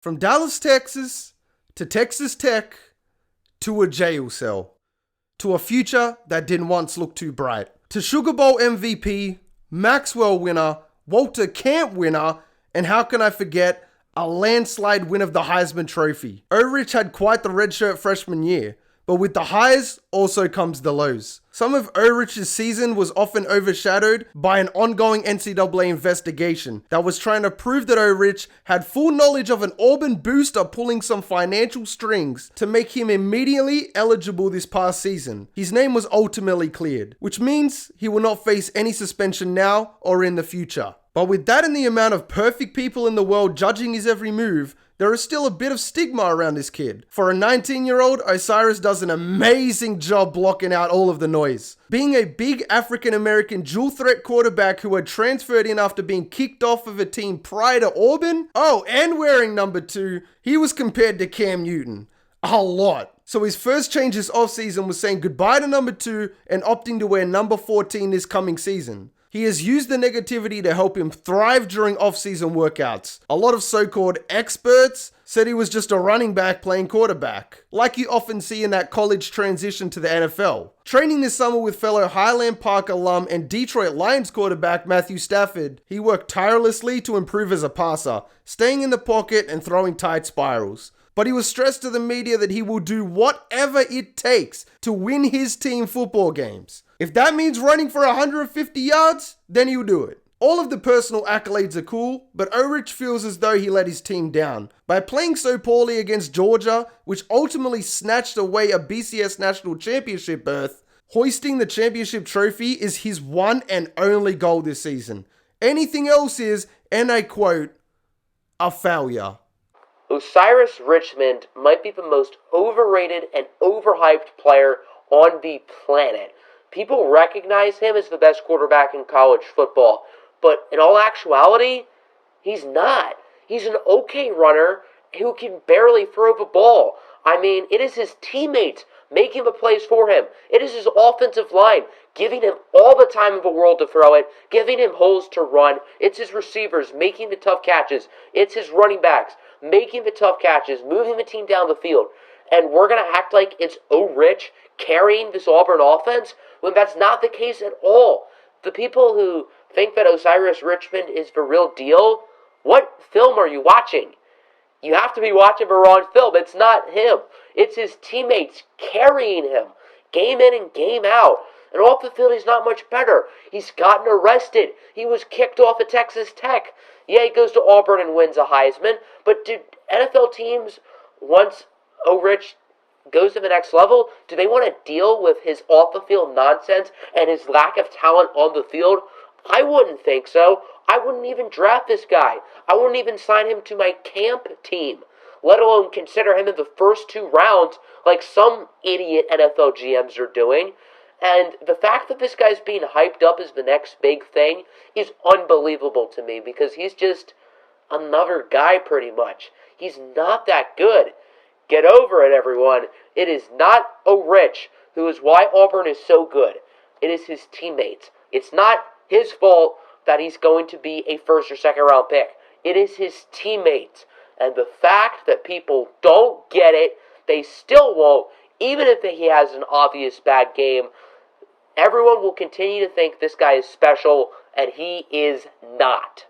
From Dallas, Texas, to Texas Tech, to a jail cell, to a future that didn't once look too bright, to Sugar Bowl MVP, Maxwell winner, Walter Camp winner, and how can I forget, a landslide win of the Heisman Trophy. O-Rich had quite the redshirt freshman year, but with the highs also comes the lows. Some of O-Rich's season was often overshadowed by an ongoing NCAA investigation that was trying to prove that O-Rich had full knowledge of an Auburn booster pulling some financial strings to make him immediately eligible this past season. His name was ultimately cleared, which means he will not face any suspension now or in the future. But with that and the amount of perfect people in the world judging his every move, there is still a bit of stigma around this kid. For a 19-year-old, Osiris does an amazing job blocking out all of the noise. Being a big African-American dual-threat quarterback who had transferred in after being kicked off of a team prior to Auburn, and wearing number 2, he was compared to Cam Newton. A lot. So his first change this offseason was saying goodbye to number 2 and opting to wear number 14 this coming season. He has used the negativity to help him thrive during off-season workouts. A lot of so-called experts said he was just a running back playing quarterback, like you often see in that college transition to the NFL. Training this summer with fellow Highland Park alum and Detroit Lions quarterback Matthew Stafford, he worked tirelessly to improve as a passer, staying in the pocket and throwing tight spirals. But he was stressed to the media that he will do whatever it takes to win his team football games. If that means running for 150 yards, then he'll do it. All of the personal accolades are cool, but O-Rich feels as though he let his team down. By playing so poorly against Georgia, which ultimately snatched away a BCS National Championship berth, hoisting the championship trophy is his one and only goal this season. Anything else is, and I quote, a failure. Osiris Richmond might be the most overrated and overhyped player on the planet. People recognize him as the best quarterback in college football, but in all actuality, he's not. He's an okay runner who can barely throw the ball. I mean, it is his teammates making the plays for him. It is his offensive line giving him all the time in the world to throw it, giving him holes to run. It's his receivers making the tough catches. It's his running backs making the tough catches, moving the team down the field. And we're going to act like it's O-Rich carrying this Auburn offense when that's not the case at all. The people who think that Osiris Richmond is the real deal, what film are you watching? You have to be watching the wrong film. It's not him. It's his teammates carrying him, game in and game out. And off the field, he's not much better. He's gotten arrested. He was kicked off at Texas Tech. Yeah, he goes to Auburn and wins a Heisman. But do NFL teams, once O-Rich goes to the next level, do they want to deal with his off-the-field nonsense and his lack of talent on the field? I wouldn't think so. I wouldn't even draft this guy. I wouldn't even sign him to my camp team, let alone consider him in the first 2 rounds like some idiot NFL GMs are doing. And the fact that this guy's being hyped up as the next big thing is unbelievable to me because he's just another guy pretty much. He's not that good. Get over it, everyone. It is not O-Rich who is why Auburn is so good. It is his teammates. It's not his fault that he's going to be a first or second round pick. It is his teammates. And the fact that people don't get it, they still won't, even if he has an obvious bad game. Everyone will continue to think this guy is special, and he is not.